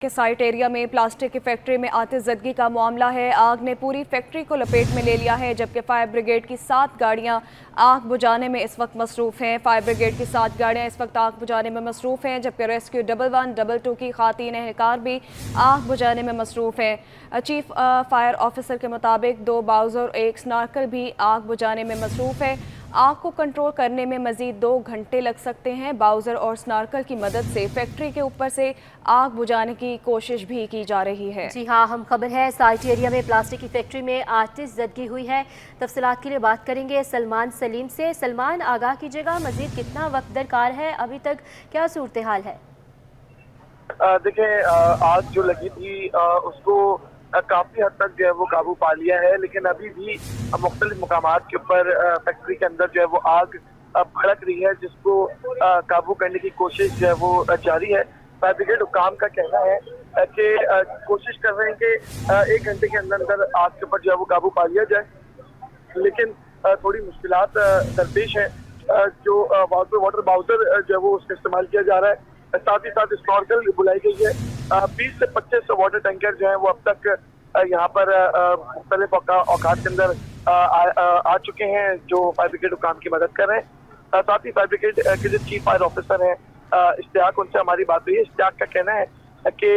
के site area में plastic की फैक्ट्री में आतिशज़दगी का मामला है। आग ने पूरी फैक्ट्री को लपेट में ले लिया है, जबकि फायर ब्रिगेड की 7 गाड़ियां आग बुझाने में इस वक्त मसरूफ़ हैं। फायर ब्रिगेड की 7 गाड़ियां इस वक्त आग बुझाने में मसरूफ़ हैं, जबकि रेस्क्यू 112, 22 की खातीन एहलकार भी आग बुझाने में मसरूफ़ हैं। चीफ फायर ऑफिसर के मुताबिक 2 बाउज़र और 1 स्नार्कल भी आग बुझाने में मसरूफ़ है। आग को कंट्रोल करने में मज़ीद 2 घंटे लग सकते हैं। बाउज़र और स्नार्कल की मदद से फैक्ट्री के ऊपर से आग बुझाने की कोशिश भी की जा रही है। जी हाँ, हम खबर है साइट एरिया में प्लास्टिक की फैक्ट्री में आतिशज़दगी हुई है। तफसीलात के लिए बात करेंगे सलमान सलीम से। सलमान, आगाह कीजिएगा, मज़ीद कितना वक्त दरकार है, अभी तक क्या सूरत हाल है? देखिए, आग जो लगी थी उसको काफी हद तक जो है वो काबू पा लिया है, लेकिन अभी भी मुख्तलिफ मकामात के ऊपर फैक्ट्री के अंदर जो है वो आग भड़क रही है, जिसको काबू करने की कोशिश जो है वो जारी है। फायर ब्रिगेड हुकाम का कहना है कि कोशिश कर रहे हैं कि 1 घंटे के अंदर अंदर आग के ऊपर जो है वो काबू पा लिया जाए, लेकिन थोड़ी मुश्किलात दरपेश है। जो वाटर बाउजर जो है वो उसका इस्तेमाल किया जा रहा है, साथ ही साथ स्नॉर्कल बुलाई गई है। 20 से 25 वाटर टैंकर जो है वो अब तक यहाँ पर मुख्तलिफ औकात के अंदर आ चुके हैं, जो फायर ब्रिगेड हुकाम की मदद कर रहे हैं। साथ ही फायर ब्रिगेड के जो चीफ फायर ऑफिसर हैं इश्तियाक, उनसे हमारी बात हुई है। इश्तियाक का कहना है कि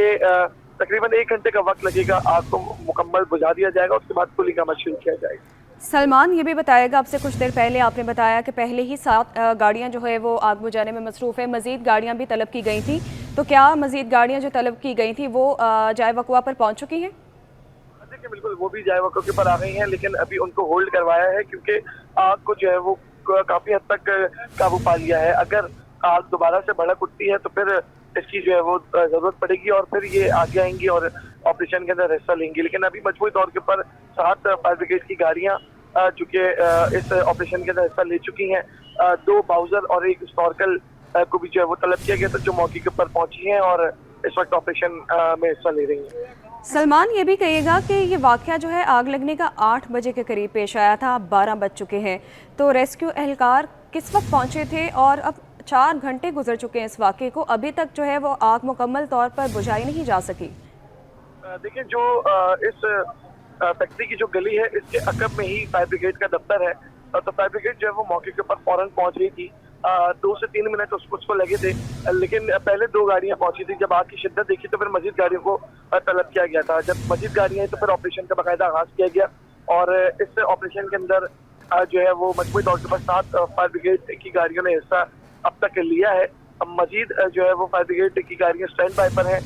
तकरीबन 1 घंटे का वक्त लगेगा, आग को मुकम्मल बुझा दिया जाएगा, उसके बाद कुली का अमल शुरू किया जाएगा। सलमान, ये भी बताएगा, आपसे कुछ देर पहले आपने बताया कि पहले ही 7 गाड़ियां जो है वो आग बुझाने में मसरूफ़ है, मज़ीद गाड़ियां भी तलब की गई थी, तो क्या मज़ीद गाड़ियां जो तलब की गई थी वो जाए वक़वा पर पहुंच चुकी हैं? देखिए, बिल्कुल वो भी जाए वक़्वा के पर आ गई हैं, लेकिन अभी उनको होल्ड करवाया है क्योंकि आग को जो है वो काफ़ी हद तक काबू पा लिया है। अगर आग दोबारा से भड़क उठती है तो फिर इसकी जो है वो ज़रूरत पड़ेगी और फिर ये आगे आएंगी और ऑपरेशन के अंदर हिस्सा लेंगी। लेकिन अभी मजबूरी तौर के ऊपर 7 फायर ब्रिगेड की गाड़ियाँ जो कि इस ऑपरेशन के अंदर हिस्सा ले चुकी हैं। 2 बाउजर और 1 स्नॉर्कल को भी जो है वो तलब किया गया था, जो मौके के ऊपर पहुंची हैं और इस वक्त ऑपरेशन में हिस्सा ले रही हैं। सलमान, ये भी कहिएगा कि ये वाक़या जो है आग लगने का 8 बजे के करीब पेश आया था, अब 12 बज चुके हैं, तो रेस्क्यू एहलकार किस वक्त पहुंचे थे और अब 4 घंटे गुजर चुके हैं इस वाक़े को, अभी तक जो है वो आग मुकम्मल तौर पर बुझाई नहीं जा सकी? देखिए, जो इस फैक्ट्री की जो गली है, इसके अकब में ही फायर ब्रिगेड का दफ्तर है, तो फायर ब्रिगेड जो है वो मौके के ऊपर फौरन पहुंच रही थी। 2 से 3 मिनट उसको लगे थे, लेकिन पहले 2 गाड़ियां पहुंची थी। जब आग की शिद्दत देखी तो फिर मजीद गाड़ियों को तलब किया गया था। जब मजीद गाड़ियां आई तो फिर ऑपरेशन का बाकायदा आगाज किया गया और इस ऑपरेशन के अंदर जो है वो मजबूरी तौर पर 7 फायर ब्रिगेड की गाड़ियों ने हिस्सा अब तक लिया है। अब मजीद जो है वो फायर ब्रिगेड की गाड़ियां स्टैंड बाय पर हैं।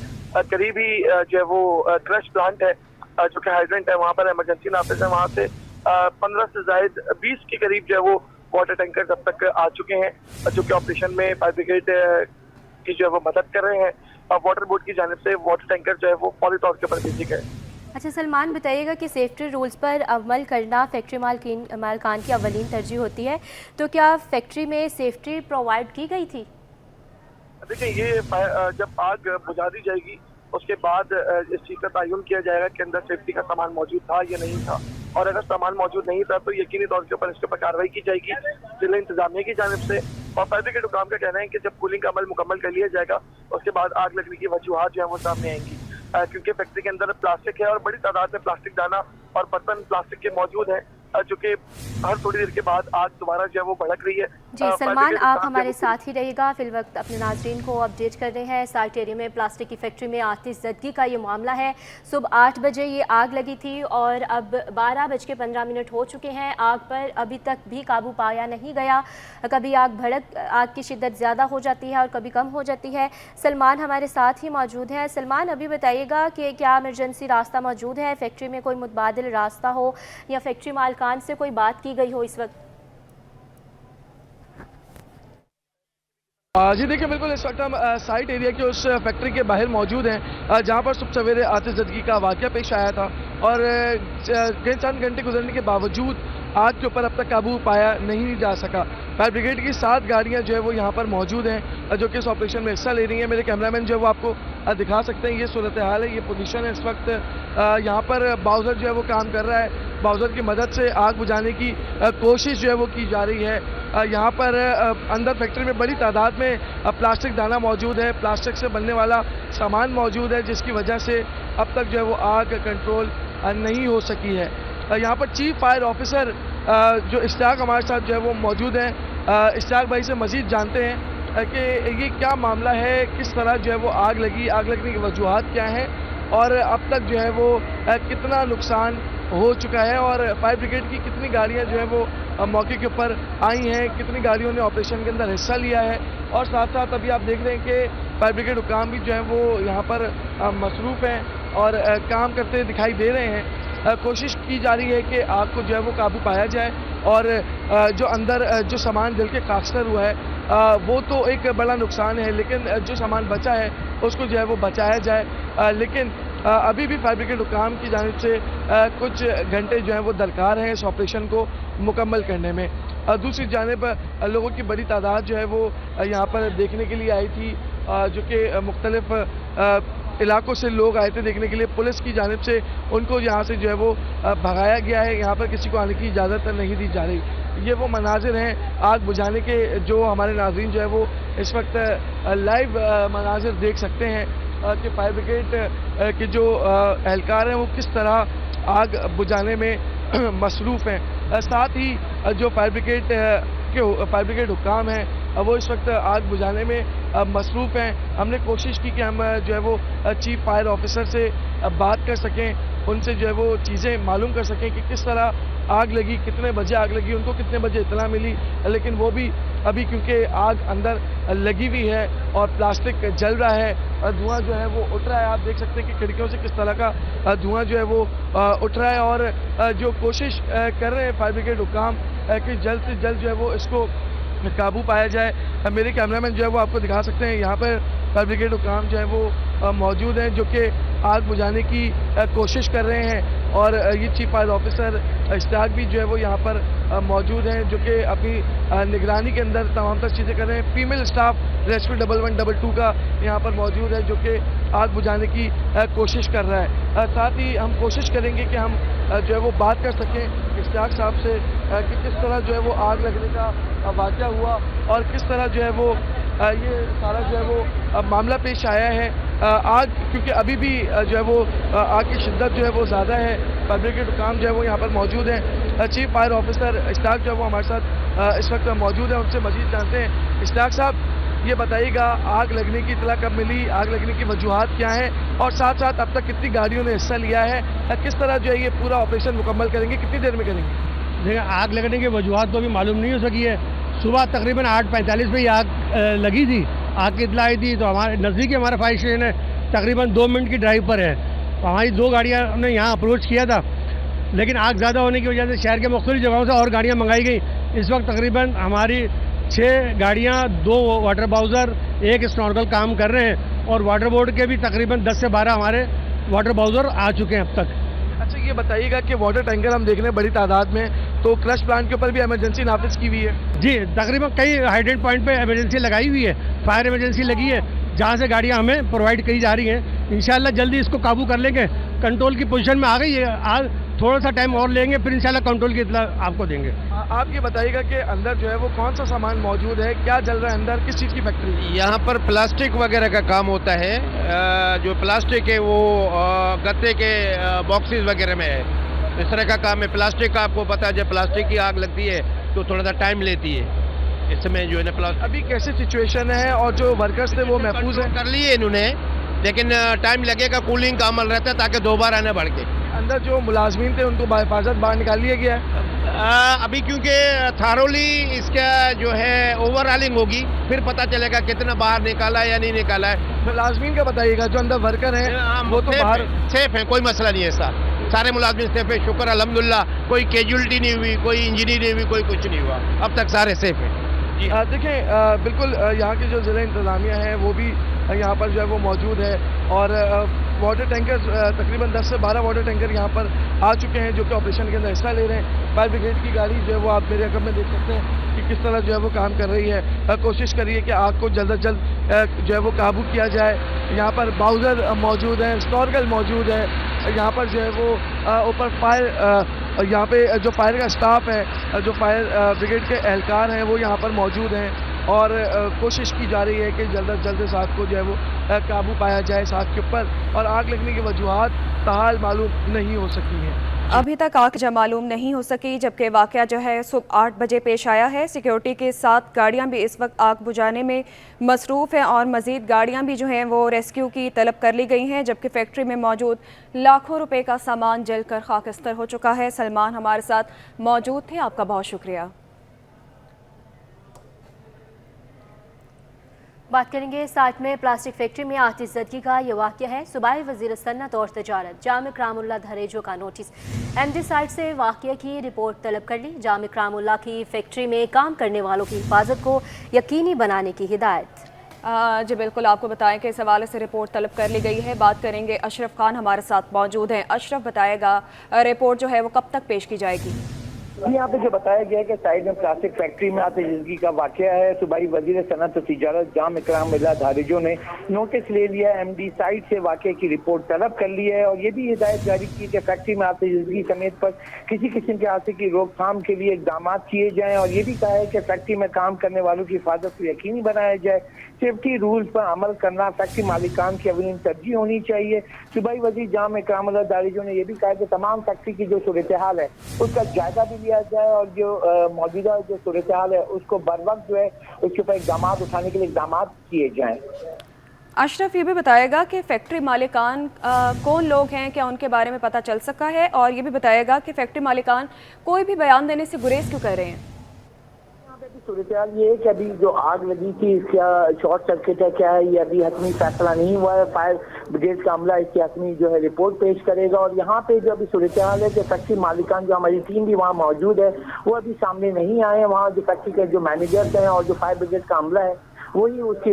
करीब ही जो है वो क्रश प्लांट है, जो कि हाइड्रेंट है, वहाँ पर इमरजेंसी नाफिज है, वहाँ से 15 से ज़ायद 20 के करीब जो है वो वाटर टैंकर अब तक आ चुके हैं, जो कि ऑपरेशन में फायर ब्रिगेड की जो है वो मदद कर रहे हैं। वाटर बोर्ड की जानिब से वाटर टैंकर जो है वो फौरी तौर के ऊपर भेजे गए। अच्छा सलमान, बताइएगा कि सेफ्टी रूल्स पर अमल करना फैक्ट्री मालकान की अवलीन तरजीह होती है, तो क्या फैक्ट्री में सेफ्टी प्रोवाइड की गई थी? देखिए, ये जब आग बुझा दी जाएगी उसके बाद इस चीज़ का तयन किया जाएगा कि अंदर सेफ्टी का सामान मौजूद था या नहीं था, और अगर सामान मौजूद नहीं था तो यकीनी तौर के ऊपर इसके ऊपर कार्रवाई की जाएगी जिला इंतजामिया की जानिब से। और फायर ब्रिगेड हुकाम का कहना है कि जब कूलिंग का अमल मुकम्मल कर लिया जाएगा उसके बाद आग लगने की वजूहात जो है वो सामने आएंगी, क्योंकि फैक्ट्री के अंदर प्लास्टिक है और बड़ी तादाद में प्लास्टिक दाना और बर्तन प्लास्टिक के मौजूद हैं, जो कि हर थोड़ी देर के बाद आग दोबारा जो है वो भड़क रही है। जी सलमान, आप हमारे साथ ही रहिएगा, फिल वक्त अपने नाज़रीन को अपडेट कर रहे हैं। साइट एरिया में प्लास्टिक की फैक्ट्री में आतिशज़दगी का ये मामला है। सुबह 8 बजे ये आग लगी थी और अब 12:15 हो चुके हैं। आग पर अभी तक भी काबू पाया नहीं गया। कभी आग की शिद्दत ज़्यादा हो जाती है और कभी कम हो जाती है। सलमान हमारे साथ ही मौजूद है। सलमान, अभी बताइएगा कि क्या इमरजेंसी रास्ता मौजूद है, फैक्ट्री में कोई मुतबादिल रास्ता हो या फैक्ट्री मालकान से कोई बात की गई हो इस वक्त? जी देखिए, बिल्कुल इस वक्त हम साइट एरिया के उस फैक्ट्री के बाहर मौजूद हैं जहां पर सुबह सवेरे आतिशज़दगी का वाक़या पेश आया था और चंद घंटे गुजरने के बावजूद आग के ऊपर अब तक काबू पाया नहीं जा सका। फायर ब्रिगेड की 7 गाड़ियां जो है वो यहाँ पर मौजूद हैं, जो कि इस ऑपरेशन में हिस्सा ले रही हैं। मेरे कैमरामैन जो है वो आपको दिखा सकते हैं, ये सूरत हाल है, ये पोजीशन है इस वक्त। यहाँ पर बाउजर जो है वो काम कर रहा है, बाउज़र की मदद से आग बुझाने की कोशिश जो है वो की जा रही है। यहाँ पर अंदर फैक्ट्री में बड़ी तादाद में प्लास्टिक दाना मौजूद है, प्लास्टिक से बनने वाला सामान मौजूद है, जिसकी वजह से अब तक जो है वो आग कंट्रोल नहीं हो सकी है। यहाँ पर चीफ फायर ऑफिसर जो इश्तियाक हमारे साथ जो है वो मौजूद हैं। इश्तियाक भाई से मज़ीद जानते हैं कि ये क्या मामला है, किस तरह जो है वो आग लगी, आग लगने की वजूहात क्या हैं और अब तक जो है वो कितना नुकसान हो चुका है और फायर ब्रिगेड की कितनी गाड़ियां जो है वो मौके के ऊपर आई हैं, कितनी गाड़ियों ने ऑपरेशन के अंदर हिस्सा लिया है। और साथ साथ अभी आप देख रहे हैं कि फायर ब्रिगेड हुकाम भी जो है वो यहाँ पर मसरूफ़ हैं और काम करते दिखाई दे रहे हैं। कोशिश की जा रही है कि आग को जो है वो काबू पाया जाए और जो अंदर जो सामान जल के खाकसर हुआ है वो तो एक बड़ा नुकसान है, लेकिन जो सामान बचा है उसको जो है वो बचाया जाए। लेकिन अभी भी फायर ब्रिगेड हुकाम की जानिब से कुछ घंटे जो हैं वो दरकार हैं इस ऑपरेशन को मुकम्मल करने में। दूसरी जानिब लोगों की बड़ी तादाद जो है वो यहाँ पर देखने के लिए आई थी, जो कि मुख्तलिफ इलाकों से लोग आए थे देखने के लिए। पुलिस की जानिब से उनको यहाँ से जो है वो भगाया गया है, यहाँ पर किसी को आने की इजाज़त नहीं दी जा रही। ये वो मनाजिर हैं आग बुझाने के जो हमारे नाज़रीन जो है वो इस वक्त लाइव मनाजिर देख सकते हैं कि फायर ब्रिगेड के जो एहलकार हैं वो किस तरह आग बुझाने में मसरूफ़ हैं। साथ ही जो फायर ब्रिगेड हुकाम हैं वो इस वक्त आग बुझाने में मसरूफ़ हैं। हमने कोशिश की कि हम जो है वो चीफ फायर ऑफिसर से बात कर सकें, उनसे जो है वो चीज़ें मालूम कर सकें कि किस तरह आग लगी, कितने बजे आग लगी, उनको कितने बजे इत्तला मिली, लेकिन वो भी अभी क्योंकि आग अंदर लगी हुई है और प्लास्टिक जल रहा है और धुआं जो है वो उठ रहा है। आप देख सकते हैं कि खिड़कियों से किस तरह का धुआं जो है वो उठ रहा है और जो कोशिश कर रहे हैं फायर ब्रिगेड हुकाम कि जल्द से जल्द जो है वो इसको काबू पाया जाए। मेरे कैमरामैन जो है वो आपको दिखा सकते हैं, यहाँ पर फायर ब्रिगेड हुकाम जो है वो मौजूद हैं जो कि आग बुझाने की कोशिश कर रहे हैं और ये चीफ फायर ऑफिसर इश्तियाक भी जो है वो यहाँ पर मौजूद हैं जो कि अपनी निगरानी के अंदर तमाम तर चीज़ें कर रहे हैं। फीमेल स्टाफ रेस्क्यू 1112 का यहाँ पर मौजूद है जो कि आग बुझाने की कोशिश कर रहा है। साथ ही हम कोशिश करेंगे कि हम जो है वो बात कर सकें इश्तियाक साहब से कि किस तरह जो है वो आग लगने का वाक़या हुआ और किस तरह जो है वो ये सारा जो है वो मामला पेश आया है। आग क्योंकि अभी भी जो है वो आग की शिद्दत जो है वो ज़्यादा है। फायर ब्रिगेड हुकाम जो है वो यहाँ पर मौजूद हैं। चीफ फायर ऑफिसर इश्तियाक जो है वो हमारे साथ इस वक्त मौजूद है, उनसे मज़ीद जानते हैं। इश्तियाक साहब, ये बताइएगा आग लगने की इत्तला कब मिली, आग लगने की वजूहात क्या हैं और साथ साथ अब तक कितनी गाड़ियों ने हिस्सा लिया है, किस तरह जो है ये पूरा ऑपरेशन मुकम्मल करेंगे, कितनी देर में करेंगे? देखिए, आग लगने की वजूहात तो अभी मालूम नहीं हो सकी है। सुबह तकरीबन 8:45 पे ये आग लगी थी, आग की इत्तला आई थी तो हमारे नज़दीक हमारा फायर स्टेशन है, तकरीबन 2 मिनट की ड्राइव पर है। तो हमारी 2 गाड़ियाँ ने यहाँ अप्रोच किया था, लेकिन आग ज़्यादा होने की वजह से शहर के मुख्तलिफ जगहों से और गाड़ियाँ मंगाई गई। इस वक्त तकरीबन हमारी 6 गाड़ियाँ, 2 वाटर बाउज़र, 1 स्नॉर्कल काम कर रहे हैं और वाटर बोर्ड के भी तकरीबन 10 से 12 हमारे वाटर बाउज़र आ चुके हैं अब तक। अच्छा, ये बताइएगा कि वाटर टैंकर हम देख रहे हैं बड़ी तादाद में, तो क्रश प्लांट के ऊपर भी इमरजेंसी नाफिज की हुई है? जी, तकरीबन कई हाइड्रेंट पॉइंट पे इमरजेंसी लगाई हुई है, फायर इमरजेंसी लगी है, जहाँ से गाड़ियाँ हमें प्रोवाइड करी जा रही हैं। इंशाल्लाह जल्दी इसको काबू कर लेंगे, कंट्रोल की पोजीशन में आ गई है। आज थोड़ा सा टाइम और लेंगे, फिर इंशाल्लाह कंट्रोल की इत्तला आपको देंगे। आप ये बताइएगा कि अंदर जो है वो कौन सा सामान मौजूद है, क्या जल रहा है अंदर, किस चीज़ की फैक्ट्री? यहाँ पर प्लास्टिक वगैरह का काम होता है। जो प्लास्टिक है वो गत्ते के बॉक्सेस वगैरह में है, इस तरह का काम है। प्लास्टिक का आपको पता है, जब प्लास्टिक की आग लगती है तो थोड़ा सा टाइम लेती है। इस समय जो है ना प्लास्टिक अभी कैसी सिचुएशन है और जो वर्कर्स थे वो महफूज हैं? कर लिए इन्होंने, लेकिन टाइम लगेगा, कूलिंग का अमल रहता है ताकि दोबारा आने बढ़ के। अंदर जो मुलाजमीन थे उनको बाहिफाजत बाहर निकाल लिया गया है? अभी क्योंकि थारोली इसका जो है ओवरऑलिंग होगी, फिर पता चलेगा कितना बाहर निकाला है या नहीं निकाला है। मुलाजमीन का बताइएगा, जो अंदर वर्कर हैं वो तो बाहर सेफ है, कोई मसला नहीं है सर, सारे मुलाजमीन सेफ है, शुक्र अल्हम्दुलिल्लाह। कोई कैजुअलिटी नहीं हुई, कोई इंजरी नहीं हुई, कोई कुछ नहीं हुआ, अब तक सारे सेफ हैं। देखिए, बिल्कुल यहाँ की जो ज़िला इंतज़ामिया है वो भी यहाँ पर जो है वो मौजूद है और वाटर टैंकर तकरीबन 10 से 12 वाटर टैंकर यहाँ पर आ चुके हैं जो कि ऑपरेशन के अंदर हिस्सा ले रहे हैं। फायर ब्रिगेड की गाड़ी जो है वो आप मेरे अकब में देख सकते हैं कि किस तरह जो है वो काम कर रही है। कोशिश करिए कि आग को जल्द से जल्द जो है वो काबू किया जाए। यहाँ पर बाउज़र मौजूद हैं, स्नॉर्कल मौजूद है, यहाँ पर जो है वो ऊपर फायर اور یہاں پہ جو فائر کا سٹاف ہے، جو فائر بریگیڈ کے اہلکار ہیں وہ یہاں پر موجود ہیں اور کوشش کی جا رہی ہے کہ جلد از جلد اس آگ کو جو ہے وہ قابو پایا جائے اس آگ کے اوپر، اور آگ لگنے کی وجوہات تاحال معلوم نہیں ہو سکی ہیں۔ ابھی تک آگ جب معلوم نہیں ہو سکی، جبکہ واقعہ جو ہے صبح 8 بجے پیش آیا ہے۔ سیکیورٹی کے 7 گاڑیاں بھی اس وقت آگ بجھانے میں مصروف ہیں اور مزید گاڑیاں بھی جو ہیں وہ ریسکیو کی طلب کر لی گئی ہیں، جبکہ فیکٹری میں موجود لاکھوں روپے کا سامان جل کر خاکستر ہو چکا ہے۔ سلمان ہمارے ساتھ موجود تھے، آپ کا بہت شکریہ۔ بات کریں گے ساتھ میں پلاسٹک فیکٹری میں آتش زدگی کا یہ واقعہ ہے۔ صوبائی وزیر صنعت اور تجارت جامع اکرام اللہ دھریجو کا نوٹس، ایم ڈی سائٹ سے واقعہ کی رپورٹ طلب کر لی۔ جامع اکرام اللہ کی فیکٹری میں کام کرنے والوں کی حفاظت کو یقینی بنانے کی ہدایت۔ جی بالکل، آپ کو بتائیں کہ اس حوالے سے رپورٹ طلب کر لی گئی ہے۔ بات کریں گے، اشرف خان ہمارے ساتھ موجود ہیں۔ اشرف، بتائے گا رپورٹ جو ہے وہ کب تک پیش کی جائے گی؟ یہاں پہ جو بتایا گیا ہے کہ سائڈ میں پلاسٹک فیکٹری میں آتش زدگی کا واقعہ ہے۔ صوبائی وزیر صنعت و تجارت جامع اکرام اللہ دھریجو نے نوٹس لے لیا، ایم ڈی سائٹ سے واقعے کی رپورٹ طلب کر لی ہے، اور یہ بھی ہدایت جاری کی کہ فیکٹری میں آتش زدگی سمیت پر کسی قسم کے حادثے کی روک تھام کے لیے اقدامات کیے جائیں، اور یہ بھی کہا ہے کہ فیکٹری میں کام کرنے والوں کی حفاظت کو یقینی بنایا جائے۔ سیفٹی رولز پر عمل کرنا فیکٹری مالکان کی اولین ترجیح ہونی چاہیے۔ صوبائی وزیر جامع اکرام اللہ دھریجو نے یہ بھی کہا کہ تمام فیکٹری کی جو صورتحال ہے اس کا جائزہ بھی لیا جائے، اور جو موجودہ جو صورتحال ہے اس کو بر وقت جو ہے اس کے اوپر اقدامات اٹھانے کے لیے اقدامات کیے جائیں۔ اشرف، یہ بھی بتائے گا کہ فیکٹری مالکان کون لوگ ہیں، کیا ان کے بارے میں پتہ چل سکا ہے؟ اور یہ بھی بتائے گا کہ فیکٹری مالکان کوئی بھی بیان دینے سے گریز کیوں کر رہے ہیں؟ صورتحال یہ ہے کہ ابھی جو آگ لگی تھی اس کا شارٹ سرکٹ ہے کیا ہے، یہ ابھی حتمی فیصلہ نہیں ہوا ہے۔ فائر بریگیڈ کا عملہ اس کی حتمی جو ہے رپورٹ پیش کرے گا، اور یہاں پہ جو ابھی صورتحال ہے کہ فیکٹری مالکان جو ہماری ٹیم بھی وہاں موجود ہے وہ ابھی سامنے نہیں آئے ہیں۔ وہاں جو فیکٹری کے جو مینیجرز ہیں اور جو فائر بریگیڈ کا عملہ ہے وہی اس کی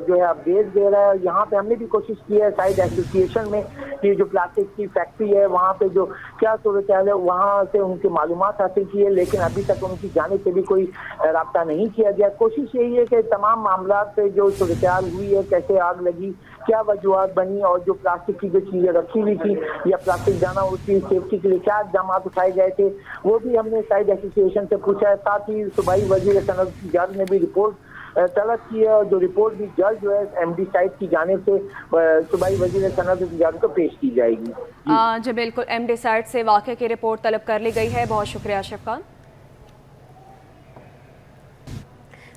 جو ہے اپڈیٹ دے رہا ہے۔ یہاں پہ ہم نے بھی کوشش کی ہے سائڈ ایسوسیشن میں کہ جو پلاسٹک کی فیکٹری ہے وہاں پہ جو کیا صورتحال ہے وہاں سے ان کی معلومات حاصل کی ہے، لیکن ابھی تک ان کی جانب سے بھی کوئی رابطہ نہیں کیا گیا۔ کوشش یہی ہے کہ تمام معاملات پہ جو صورتحال ہوئی ہے، کیسے آگ لگی، کیا وجوہات بنی، اور جو پلاسٹک کی جو چیزیں رکھی ہوئی تھی یا پلاسٹک جانا اس کی سیفٹی کے لیے کیا اقدامات اٹھائے گئے تھے، وہ بھی ہم نے سائڈ ایسوسیشن سے پوچھا ہے۔ ساتھ ہی صوبائی وزیر صنعت تجارت نے بھی رپورٹ طلب کی ہے، اور جو رپورٹ بھی جلد جو ہے ایم ڈی سائٹ کی جانب سے صوبائی وزیر صنعت و تجارت کو پیش کی جائے گی۔ جی بالکل، ایم ڈی سائٹ سے واقعے کی رپورٹ طلب کر لی گئی ہے۔ بہت شکریہ اشرف خان۔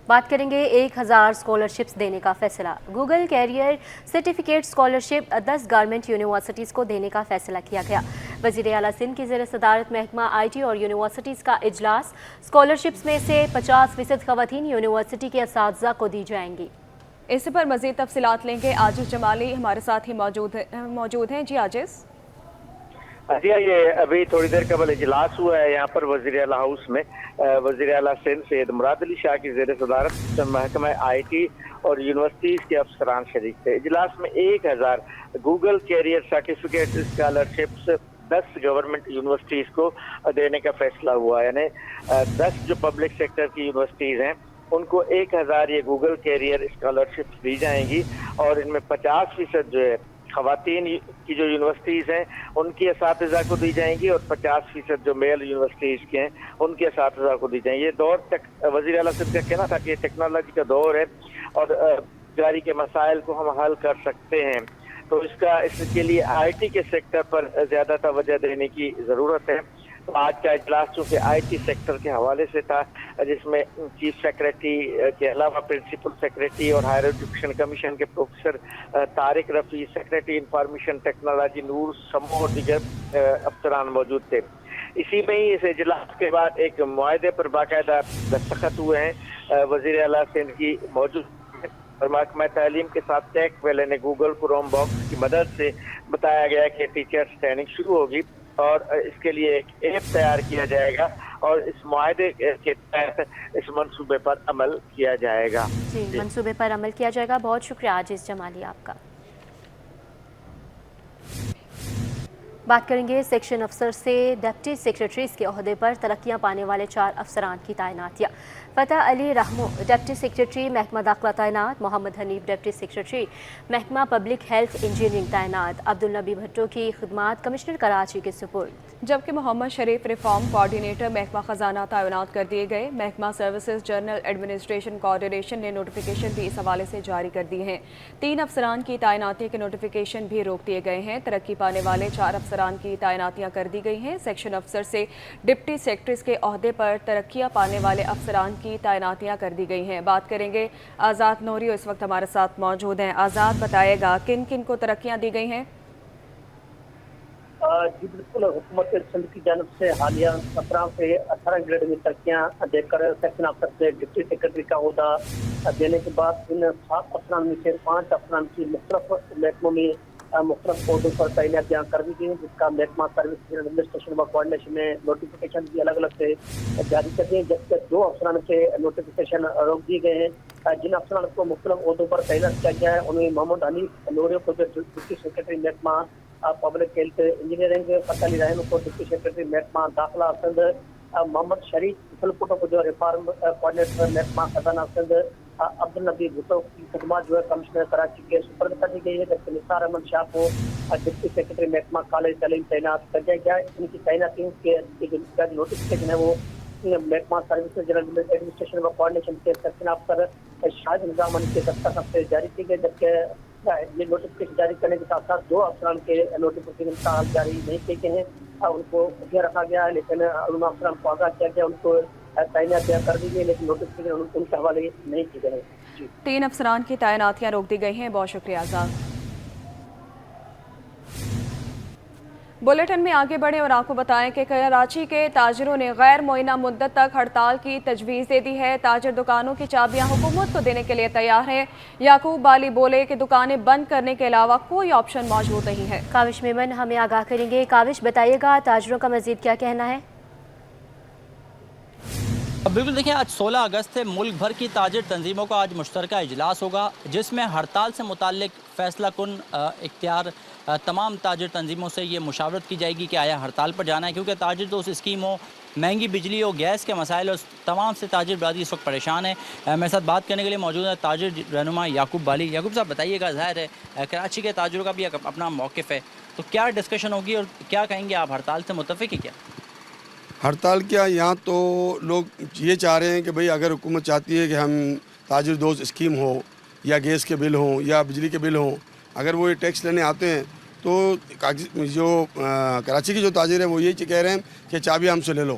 بات کریں گے 1000 اسکالرشپس دینے کا فیصلہ۔ Google career certificate scholarship 10 government universities کو دینے کا فیصلہ کیا گیا۔ وزیر اعلیٰ سندھ کی زیر صدارت محکمہ آئی ٹی اور یونیورسٹیز کا اجلاس، اسکالرشپس میں سے 50% خواتین یونیورسٹی کے اساتذہ کو دی جائیں گی۔ اس پر مزید تفصیلات لیں گے، عاجز جمالی ہمارے ساتھ ہی موجود ہیں۔ جی عاجز۔ یہ ابھی تھوڑی دیر قبل اجلاس ہوا ہے یہاں پر وزیر اعلیٰ ہاؤس میں۔ وزیر اعلیٰ سندھ سید مراد علی شاہ کی زیر صدارت محکمہ آئی ٹی اور یونیورسٹیز کے افسران شریک تھے۔ اجلاس میں 1000 Google career certificate scholarships 10 government universities کو دینے کا فیصلہ ہوا، یعنی 10 جو پبلک سیکٹر کی یونیورسٹیز ہیں ان کو 1000 یہ گوگل کیریئر اسکالرشپس دی جائیں گی، اور ان میں 50% جو ہے خواتین کی جو یونیورسٹیز ہیں ان کے اساتذہ کو دی جائیں گی، اور 50% جو میل یونیورسٹیز کے ہیں ان کے اساتذہ کو دی جائیں گی۔ یہ دور تک وزیر اعلیٰ صاحب کا کہنا تھا کہ یہ ٹیکنالوجی کا دور ہے اور روزگاری کے مسائل کو ہم حل کر سکتے ہیں، تو اس کے لیے آئی ٹی کے سیکٹر پر زیادہ توجہ دینے کی ضرورت ہے۔ آج کا اجلاس چونکہ آئی ٹی سیکٹر کے حوالے سے تھا، جس میں چیف سیکریٹری کے علاوہ پرنسپل سیکریٹری اور ہائر ایجوکیشن کمیشن کے professor Tariq Rafi, secretary information technology Noor Samo اور دیگر افسران موجود تھے۔ اسی میں ہی اس اجلاس کے بعد ایک معاہدے پر باقاعدہ دستخط ہوئے ہیں وزیر اعلیٰ سندھ کی موجود، اور محکمہ تعلیم کے ساتھ ٹیک ویلے نے گوگل کروم باکس کی مدد سے بتایا گیا کہ ٹیچرز ٹریننگ شروع ہوگی، اور اس کے لیے ایک ایپ تیار کیا جائے گا، اور اس معاہدے کے تحت اس منصوبے پر عمل کیا جائے گا۔ جی، منصوبے پر عمل کیا جائے گا۔ بہت شکریہ عاجز جمالی آپ کا۔ بات کریں گے سیکشن افسر سے ڈپٹی سیکریٹریز کے عہدے پر ترقیاں پانے والے 4 افسران کی تعیناتیاں۔ فتح علی رحمو ڈپٹی سیکرٹری محکمہ داخلہ تعینات، محمد حنیف ڈپٹی سیکرٹری محکمہ پبلک ہیلتھ انجینئرنگ تعینات، عبدالنبی بھٹو کی خدمات کمشنر کراچی کے سپرد، جبکہ محمد شریف ریفارم کوارڈینیٹر محکمہ خزانہ تعینات کر دیے گئے۔ محکمہ سروسز جنرل ایڈمنسٹریشن کوآرڈینیشن نے نوٹیفیکیشن بھی اس حوالے سے جاری کر دی ہیں۔ 3 افسران کی تعیناتی کے نوٹیفیکیشن بھی روک دیے گئے ہیں۔ ترقی پانے والے 4 افسران کی تعیناتیاں کر دی گئی ہیں۔ سیکشن افسر سے ڈپٹی سیکرٹریز کے عہدے پر ترقیاں پانے والے افسران کی تعیناتیاں کر دی گئی ہیں۔ بات کریں گے آزاد نوریو اس وقت ہمارے ساتھ موجود ہیں۔ آزاد، بتائے گا کن کن کو ترقیاں دی گئی ہیں؟ جی بالکل، حکومت سندھ کی جانب سے حالیہ 17 سے 18 گریڈ میں ترقیاں دے کر سیکشن افسر سے ڈپٹی سیکرٹری کا عہدہ دینے کے بعد ان 7 افسران میں سے 5 افسران کی مختلف محکموں میں مختلف عہدوں پر تعیناتیاں کر دی گئی ہیں، جس کا محکمہ سروس ایڈمنسٹریشن و کوآرڈینیشن میں نوٹیفیکیشن بھی الگ الگ سے جاری کر دیے، جبکہ 2 افسران سے نوٹیفیکیشن روک دیے گئے ہیں۔ جن افسران کو مختلف عہدوں پر تعینات کیا گیا ہے ان میں محمد حنیف نوریو کو ڈپٹی سیکرٹری محکمہ public health engineering, Fateh Ali Rahmu کو ڈپٹی سیکرٹری محکمہ داخلہ سندھ، محمد شریف فلپوٹو کو جو ریفارم کوآرڈینیٹر محکمہ خزانہ سندھ، عبدالنبی بھٹو کی خدمات جو ہے کمشنر کراچی کے سپرد کر دی گئی ہے، جبکہ نثار احمد شاہ کو ڈپٹی سیکرٹری محکمہ کالج تعلیم تعینات کر دیا گیا ہے۔ ان کی تعیناتی کے نوٹیفکیشن ہے وہ محکمہ سروسز جنرل ایڈمنسٹریشن و کوآرڈینیشن کے سیکشن افسر شاہد نظام کے دستخط سے جاری کی گئی، جبکہ یہ نوٹیفکیشن جاری کرنے کے ساتھ ساتھ 2 افسران کے نوٹیفکیشن کا جاری نہیں کیے گئے ہیں، ان کو خفیہ رکھا گیا ہے، لیکن ان افسران کو آگاہ کیا گیا، ان کو تعیناتیاں کر دی گئی، لیکن نوٹیفکیشن ان کے حوالے نہیں کیے گئے ہیں۔ 3 افسران کی تعیناتیاں روک دی گئی ہیں۔ بہت شکریہ آزاد۔ بلیٹن میں آگے بڑھیں اور آپ کو بتائیں کہ کراچی کے تاجروں نے غیر معینہ مدت تک ہڑتال کی تجویز دے دی ہے۔ تاجر دکانوں کی چابیاں حکومت کو دینے کے لیے تیار ہیں۔ یعقوب بالی بولے کہ دکانیں بند کرنے کے علاوہ کوئی آپشن موجود نہیں ہے۔ کاوش میمن ہمیں آگاہ کریں گے۔ کاوش، بتائیے گا تاجروں کا مزید کیا کہنا ہے؟ بالکل، دیکھیں آج 16 اگست ہے، ملک بھر کی تاجر تنظیموں کا آج مشترکہ اجلاس ہوگا جس میں ہڑتال سے متعلق فیصلہ کن اختیار تمام تاجر تنظیموں سے یہ مشاورت کی جائے گی کہ آیا ہڑتال پر جانا ہے، کیونکہ تاجر تو اس اسکیم ہو، مہنگی بجلی ہو، گیس کے مسائل اور تمام سے تاجر برادری اس وقت پریشان ہے۔ میرے ساتھ بات کرنے کے لیے موجود ہے تاجر رہنما یعقوب بالی۔ یعقوب صاحب، بتائیے گا، ظاہر ہے کراچی کے تاجروں کا بھی اپنا موقف ہے، تو کیا ڈسکشن ہوگی اور کیا کہیں گے آپ؟ ہڑتال سے متفق ہے کیا؟ ہڑتال کیا، یہاں تو لوگ یہ چاہ رہے ہیں کہ بھئی اگر حکومت چاہتی ہے کہ ہم تاجر دوست اسکیم ہو یا گیس کے بل ہوں یا بجلی کے بل ہوں، اگر وہ یہ ٹیکس لینے آتے ہیں تو جو کراچی کے جو تاجر ہیں وہ یہ کہہ رہے ہیں کہ چابی ہم سے لے لو،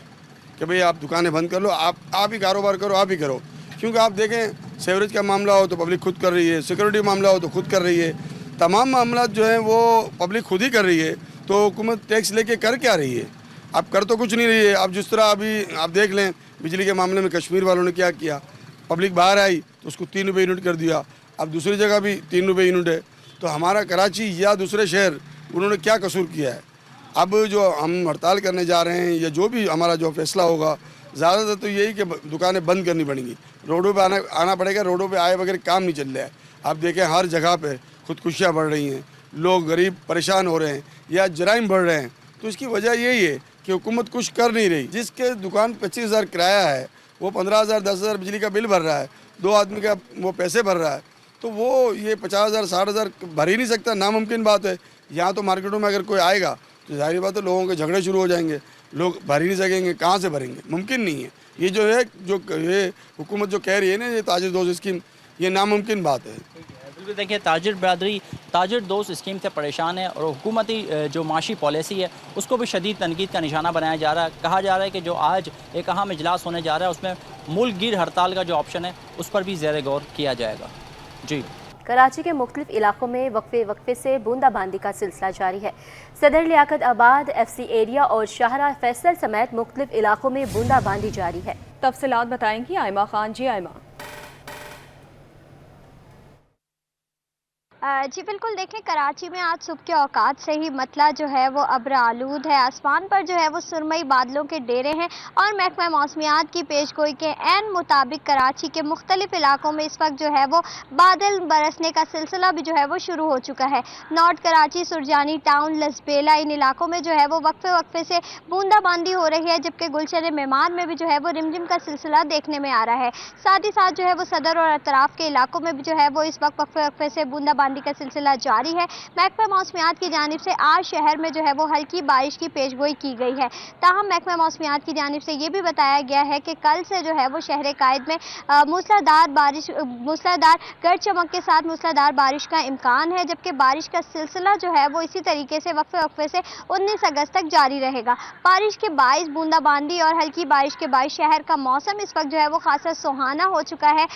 کہ بھئی آپ دکانیں بند کر لو، آپ ہی کاروبار کرو، آپ ہی کرو، کیونکہ آپ دیکھیں سیوریج کا معاملہ ہو تو پبلک خود کر رہی ہے، سیکورٹی معاملہ ہو تو خود کر رہی ہے، تمام معاملات جو ہیں وہ پبلک خود ہی کر رہی ہے، تو حکومت ٹیکس لے کے کر کیا رہی ہے؟ اب کر تو کچھ نہیں رہی ہے۔ اب جس طرح ابھی آپ دیکھ لیں بجلی کے معاملے میں کشمیر والوں نے کیا کیا، پبلک باہر آئی تو اس کو 3 روپے یونٹ کر دیا، اب دوسری جگہ بھی 3 روپے یونٹ ہے، تو ہمارا کراچی یا دوسرے شہر انہوں نے کیا قصور کیا ہے؟ اب جو ہم ہڑتال کرنے جا رہے ہیں یا جو بھی ہمارا جو فیصلہ ہوگا، زیادہ تر تو یہی کہ دکانیں بند کرنی پڑیں گی، روڈوں پہ آنا پڑے گا، روڈوں پہ آئے بغیر کام نہیں چل رہا ہے۔ آپ دیکھیں ہر جگہ پہ خودکشیاں بڑھ رہی ہیں، لوگ غریب پریشان ہو رہے ہیں یا جرائم بڑھ رہے ہیں، تو اس کی وجہ یہی ہے کہ حکومت کچھ کر نہیں رہی۔ جس کے دکان 25,000 کرایہ ہے وہ 15,000 10,000 بجلی کا بل بھر رہا ہے، 2 آدمی کا وہ پیسے بھر رہا ہے، تو وہ یہ 50,000 60,000 بھر ہی نہیں سکتا، ناممکن بات ہے۔ یہاں تو مارکیٹوں میں اگر کوئی آئے گا تو ظاہری بات ہے لوگوں کے جھگڑے شروع ہو جائیں گے، لوگ بھر ہی نہیں سکیں گے، کہاں سے بھریں گے؟ ممکن نہیں ہے۔ یہ جو ہے یہ حکومت جو کہہ رہی ہے نا یہ تاجر دوست اسکیم، یہ ناممکن بات ہے۔ بالکل، دیکھیں تاجر برادری تاجر دوست اسکیم سے پریشان ہے اور حکومتی جو معاشی پالیسی ہے اس کو بھی شدید تنقید کا نشانہ بنایا جا رہا ہے۔ کہا جا رہا ہے کہ جو آج ایک اہم اجلاس ہونے جا رہا ہے اس میں ملک گیر ہڑتال کا جو آپشن ہے اس پر بھی زیر غور کیا جائے گا۔ جی، کراچی کے مختلف علاقوں میں وقفے سے بوندا باندی کا سلسلہ جاری ہے۔ صدر لیاقت آباد، ایف سی ایریا اور شاہراہ فیصل سمیت مختلف علاقوں میں بوندا باندی جاری ہے۔ تفصیلات بتائیں گی آئمہ خان۔ جی آئمہ۔ जी बिल्कुल, देखें कराची में आज सुबह के औकात से ही मतला जो है वो अब्र आलूद है। आसमान पर जो है वो सुरमई बादलों के डेरे हैं और महकमा मौसमियात की पेशगोई के ऐन मुताबिक कराची के मुख्तलिफ इलाकों में इस वक्त जो है वो बादल बरसने का सिलसिला भी जो है वो शुरू हो चुका है। नॉर्थ कराची, सुरजानी टाउन, लसबेला, इन इलाकों में जो है वो वक्फे वक्फे से बूंदाबांदी हो रही है, जबकि गुलशन मेमान में भी जो है वो रिमझिम का सिलसिला देखने में आ रहा है। साथ ही साथ जो है वो सदर और अतराफ के इलाकों में भी जो है वो इस वक्त वक्फे वक्फे से बूंदाबांदी का सिलसिला जारी है। महकमा मौसमियात की जानिब से आज शहर में जो है वो हल्की बारिश की पेशगोई की गई है। ताहम महकमा मौसमियात की जानिब से ये भी बताया गया है कि कल से जो है वो शहर कायद में मूसलाधार गरज चमक के साथ मूसलाधार बारिश का इम्कान है, जबकि बारिश का सिलसिला जो है वो इसी तरीके से वक्फे वक्फे से 19 अगस्त तक जारी रहेगा। बारिश के बाइस बूंदाबांदी और हल्की बारिश के बाइस शहर का मौसम इस वक्त जो है वो खासा सुहाना हो चुका है।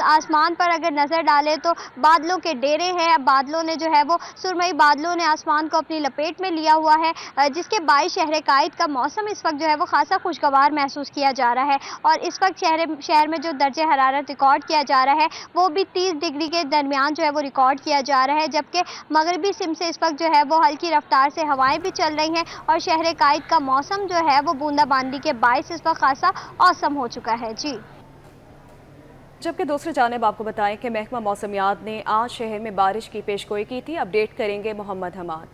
आसमान पर अगर नज़र डालें तो बादलों के डेरे हैं। अब बादलों ने जो है वो सुरमई बादलों ने आसमान को अपनी लपेट में लिया हुआ है, जिसके बाइस शहर कायद का मौसम इस वक्त जो है वो खासा खुशगवार महसूस किया जा रहा है। और इस वक्त शहर में जो दर्जे हरारत रिकॉर्ड किया जा रहा है वो भी 30 डिग्री के दरमियान जो है वो रिकॉर्ड किया जा रहा है, जबकि मगरबी सिम से इस वक्त जो है वो हल्की रफ्तार से हवाएं भी चल रही हैं और शहर कायद का मौसम जो है वो बूंदाबांदी के बाइस इस वक्त खासा औसम हो चुका है। जी, जबकि दूसरी जानिब आपको बताएं कि महकमा मौसमियात ने आज शहर में बारिश की पेशगोई की थी। अपडेट करेंगे मोहम्मद हमाद।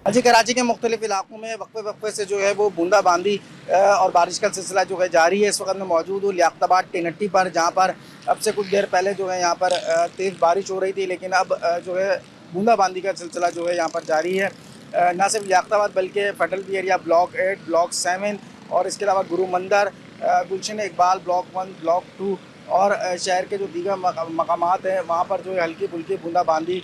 जी, कराची के मुख्तलिफ इलाकों में वक्फे वक्फे से जो है वो बूंदाबांदी और बारिश का सिलसिला जो है जारी है। इस वक्त मैं मौजूद हूँ लियाकताबाद टेनट्टी पर, जहाँ पर अब से कुछ देर पहले जो है यहाँ पर तेज़ बारिश हो रही थी, लेकिन अब जो है बूंदाबांदी का सिलसिला जो है यहाँ पर जारी है। न सिर्फ लियाकताबाद बल्कि फटलबी एरिया, ब्लॉक 8, ब्लॉक 7 और इसके अलावा गुरु मंदिर, गुलशन इकबाल, ब्लॉक 1, ब्लॉक 2 और शहर के जो दीगर मकामात हैं वहाँ पर जो है हल्की फुल्की बूंदाबांदी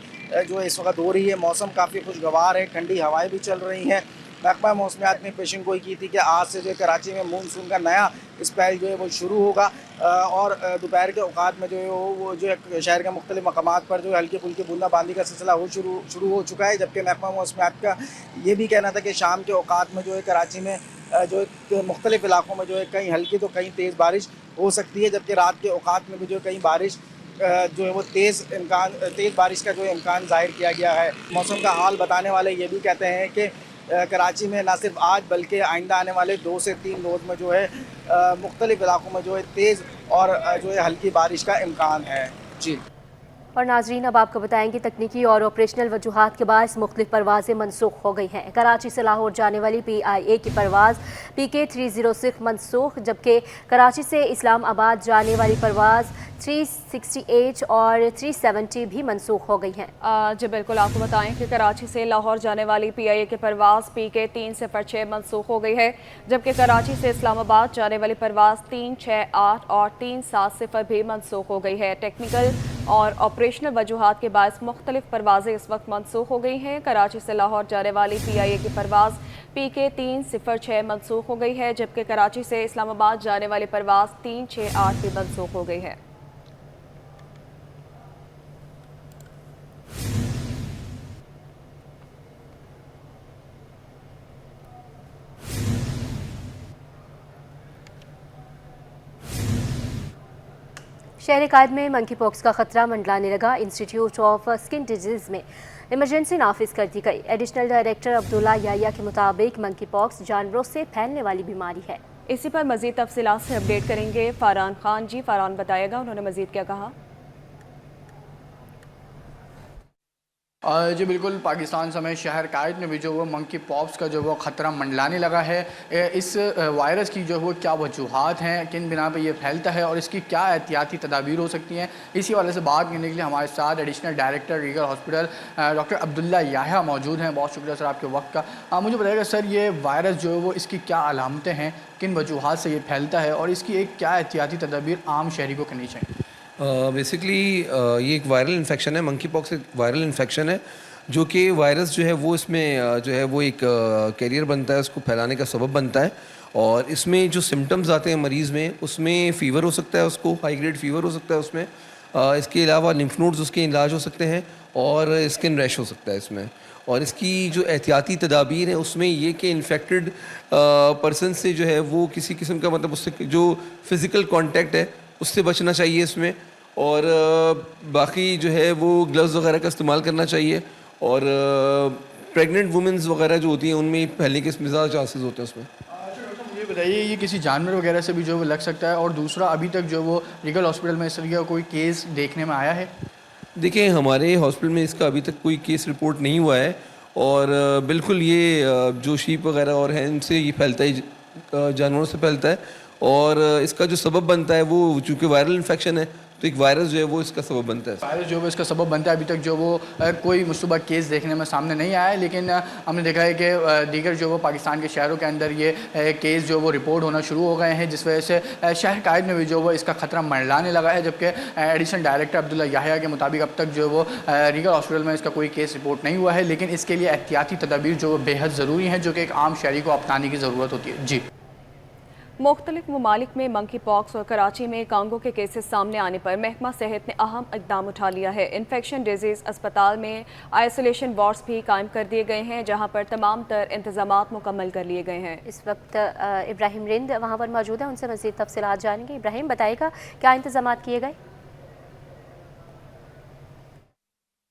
जो है इस वक्त हो रही है। मौसम काफ़ी खुशगवार है, ठंडी हवाएं भी चल रही हैं। महकमा मौसमियात ने पेशन गोई की थी कि आज से जो है कराची में मानसून का नया स्पेल जो है वो शुरू होगा और दोपहर के औकात में जो है वो जो है शहर के मुख्तलिफ मकामात पर जो है हल्की फुल्की बूंदाबांदी का सिलसिला शुरू हो चुका है। जबकि महकमा मौसमियात का ये भी कहना था कि शाम के औकात में जो है कराची में जो है मुख्तलिफ इलाकों में जो है कहीं हल्की तो कहीं तेज़ बारिश हो सकती है, जबकि रात के औकात में भी जो है कहीं बारिश जो है वो तेज़ बारिश का जो इम्कान ज़ाहिर किया गया है। मौसम का हाल बताने वाले ये भी कहते हैं कि कराची में ना सिर्फ आज बल्कि आइंदा आने वाले 2 से 3 रोज़ में जो है मुख्तलिफ इलाकों में जो है तेज़ और जो है हल्की बारिश का इम्कान है। जी, और नाजरीन, अब आपको बताएंगे तकनीकी और ऑपरेशनल वजूहात के बायस मुख्तलिफ परवाज़ें मनसूख हो गई हैं। कराची से लाहौर जाने वाली PIA की परवाज़ PK 306 मनसूख, जबकि कराची से इस्लामाबाद जाने वाली परवाज़ 368 और 370 भी मनसूख हो गई हैं। जी बिल्कुल, आपको बताएं कि कराची से लाहौर जाने वाली PIA की परवाज़ PK 306 मनसूख हो गई है, जबकि कराची से इस्लामाबाद जाने वाली परवाज़ 368 और 370 भी मनसूख हो गई है। टेक्निकल और ऑपरेशनल वजूहात के बायस मुख्तलिफ परवाज़ें इस वक्त मनसूख हो गई हैं। कराची से लाहौर जाने वाली PIA की परवाज़ PK 306 मनसूख हो गई है, जबकि कराची से इस्लामाबाद जाने वाली परवाज़ 368 भी मनसूख हो गई है। शहर कायद में मंकी पॉक्स का खतरा मंडलाने लगा। इंस्टीट्यूट ऑफ स्किन डिजीज़ में इमरजेंसी नाफिज कर दी गई। एडिशनल डायरेक्टर अब्दुल्ला याया के मुताबिक मंकी पॉक्स जानवरों से फैलने वाली बीमारी है। इसी पर मजीद तफसीलात से अपडेट करेंगे फरहान खान। जी फरहान, बताएगा उन्होंने मजीद क्या कहा? जी बिल्कुल, पाकिस्तान समेत शहर कायद में भी जो वो मंकी पॉक्स का जो वो ख़तरा मंडलाने लगा है। इस वायरस की जो वो क्या वजूहात हैं, किन बिना पे ये फैलता है और इसकी क्या एहतियाती तदाबीर हो सकती हैं, इसी वाले से बात करने के लिए हमारे साथ additional director Regal hospital doctor Abdullah Yahya मौजूद हैं। बहुत शुक्रिया सर आपके वक्त का। मुझे बताइएगा सर, ये वायरस जो है वो इसकी क्या अलामतें हैं, किन वजूहात से ये फैलता है और इसकी एक क्या एहतियाती तदाबीर आम शहरी को करनी चाहिए? बेसिकली ये एक वायरल इन्फेक्शन है। मंकी पॉक्स एक वायरल इन्फेक्शन है जो कि वायरस जो है वो इसमें जो है वो एक कैरियर बनता है, उसको फैलाने का सबब बनता है। और इसमें जो सिम्टम्स आते हैं मरीज़ में, उसमें फ़ीवर हो सकता है, उसको हाई ग्रेड फ़ीवर हो सकता है उसमें। इसके अलावा लिम्फ नोड्स उसके इलाज हो सकते हैं और स्किन रैश हो सकता है इसमें। और इसकी जो एहतियाती तदाबीर है उसमें ये कि इन्फेक्टेड पर्सन से जो है वो किसी किस्म का मतलब उससे जो फ़िज़िकल कॉन्टैक्ट है उससे बचना चाहिए इसमें। اور باقی جو ہے وہ گلوز وغیرہ کا استعمال کرنا چاہیے. اور پریگننٹ وومنز وغیرہ جو ہوتی ہیں ان میں پھیلنے کے زیادہ چانسز ہوتے ہیں اس میں. یہ بتائیے یہ کسی جانور وغیرہ سے بھی جو وہ لگ سکتا ہے؟ اور دوسرا ابھی تک جو وہ ریگل ہاسپٹل میں اس طرح کا کوئی کیس دیکھنے میں آیا ہے؟ دیکھیں ہمارے ہاسپٹل میں اس کا ابھی تک کوئی کیس رپورٹ نہیں ہوا ہے. اور بالکل یہ جو شیپ وغیرہ اور ہیں ان سے یہ پھیلتا ہے, جانوروں سے پھیلتا ہے. اور اس کا جو سبب بنتا ہے وہ چونکہ وائرل انفیکشن ہے تو ایک وائرس جو ہے وہ اس کا سبب بنتا ہے. وائرس جو ہے اس کا سبب بنتا ہے. ابھی تک جو وہ کوئی مشتبہ کیس دیکھنے میں سامنے نہیں آیا ہے, لیکن ہم نے دیکھا ہے کہ دیگر جو وہ پاکستان کے شہروں کے اندر یہ کیس جو وہ رپورٹ ہونا شروع ہو گئے ہیں, جس وجہ سے شہر قائد میں بھی جو وہ اس کا خطرہ منڈلانے لگا ہے. جبکہ ایڈیشنل ڈائریکٹر عبداللہ یحییٰ کے مطابق اب تک جو وہ ریگل ہاسپٹل میں اس کا کوئی کیس رپورٹ نہیں ہوا ہے, لیکن اس کے لیے احتیاطی تدابیر جو وہ بے حد ضروری ہیں, جو کہ ایک عام شہری کو اپنانے کی ضرورت ہوتی ہے. جی. مختلف ممالک میں منکی پاکس اور کراچی میں کانگو کے کیسز سامنے آنے پر محکمہ صحت نے اہم اقدام اٹھا لیا ہے. انفیکشن ڈیزیز اسپتال میں آئسولیشن وارڈز بھی قائم کر دیے گئے ہیں, جہاں پر تمام تر انتظامات مکمل کر لیے گئے ہیں. اس وقت ابراہیم رند وہاں پر موجود ہیں, ان سے مزید تفصیلات جانیں گے. ابراہیم بتائے گا کیا انتظامات کیے گئے؟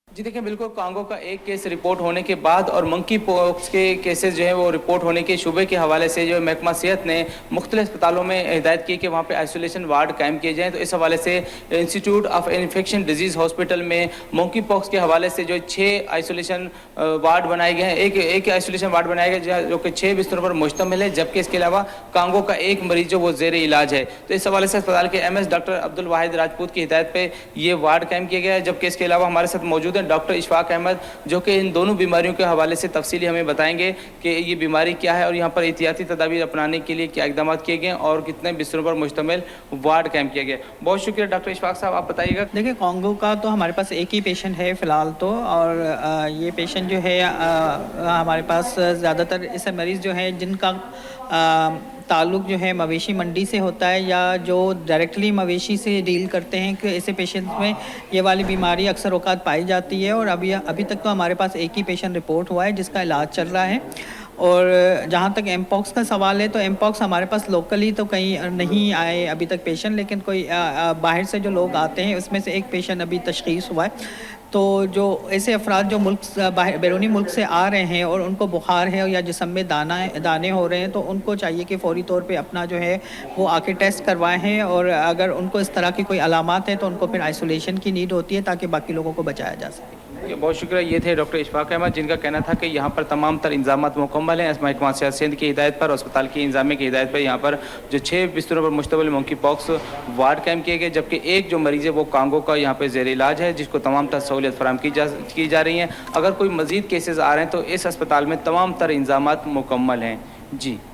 جی دیکھیں بالکل کانگو کا ایک کیس رپورٹ ہونے کے بعد اور منکی پاکس کے کیسز جو ہیں وہ رپورٹ ہونے کے شبے کے حوالے سے جو محکمہ صحت نے مختلف اسپتالوں میں ہدایت کی کہ وہاں پہ آئسولیشن وارڈ قائم کیے جائیں. تو اس حوالے سے institute of infection disease hospital میں منکی پاکس کے حوالے سے جو 6 آئسولیشن وارڈ بنائے گئے ہیں. ایک آئسولیشن وارڈ بنایا گیا جو کہ 6 بستروں پر مشتمل ہے, جبکہ اس کے علاوہ کانگو کا ایک مریض جو وہ زیر علاج ہے. تو اس حوالے سے اسپتال کے MS ڈاکٹر عبدالواحد راجپوت کی ہدایت پہ یہ وارڈ قائم کیا گیا ہے. جبکہ اس کے علاوہ ہمارے ساتھ موجود ہیں ڈاکٹر اشفاق احمد, جو کہ ان دونوں بیماریوں کے حوالے سے تفصیلی ہمیں بتائیں گے کہ یہ بیماری کیا ہے اور یہاں پر احتیاطی تدابیر اپنانے کے لیے کیا اقدامات کیے گئے اور کتنے بستروں پر مشتمل وارڈ قائم کیا گیا. بہت شکریہ ڈاکٹر اشفاق صاحب, آپ بتائیے گا. دیکھیں کانگو کا تو ہمارے پاس ایک ہی پیشنٹ ہے فی الحال تو, اور یہ پیشنٹ جو ہے ہمارے پاس زیادہ تر ایسے مریض جو ہیں جن کا تعلق جو ہے مویشی منڈی سے ہوتا ہے یا جو ڈائریکٹلی مویشی سے ڈیل کرتے ہیں, کہ ایسے پیشنٹس میں یہ والی بیماری اکثر اوقات پائی جاتی ہے. اور ابھی تک تو ہمارے پاس ایک ہی پیشنٹ رپورٹ ہوا ہے جس کا علاج چل رہا ہے. اور جہاں تک ایم پاکس کا سوال ہے تو ایم پاکس ہمارے پاس لوکلی تو کہیں نہیں آئے ابھی تک پیشنٹ, لیکن کوئی باہر سے جو لوگ آتے ہیں اس میں سے ایک پیشنٹ ابھی تشخیص ہوا ہے. تو جو ایسے افراد جو بیرونی ملک سے آ رہے ہیں اور ان کو بخار ہے یا جسم میں دانے ہو رہے ہیں, تو ان کو چاہیے کہ فوری طور پہ اپنا جو ہے وہ آ کے ٹیسٹ کروائے ہیں. اور اگر ان کو اس طرح کی کوئی علامات ہیں تو ان کو پھر آئسولیشن کی نیڈ ہوتی ہے تاکہ باقی لوگوں کو بچایا جا سکے. بہت شکریہ. یہ تھے ڈاکٹر اشفاق احمد, جن کا کہنا تھا کہ یہاں پر تمام تر انتظامات مکمل ہیں. محکمہ صحت سندھ کی ہدایت پر اور اسپتال کی انتظامیہ کی ہدایت پر یہاں پر جو 6 بستروں پر مشتمل منکی پاکس وارڈ قائم کیے گئے, جبکہ ایک جو مریض ہے وہ کانگو کا یہاں پہ زیر علاج ہے, جس کو تمام تر سہولیت فراہم کی جا رہی ہیں. اگر کوئی مزید کیسز آ رہے ہیں تو اس اسپتال میں تمام تر انتظامات مکمل ہیں. جی.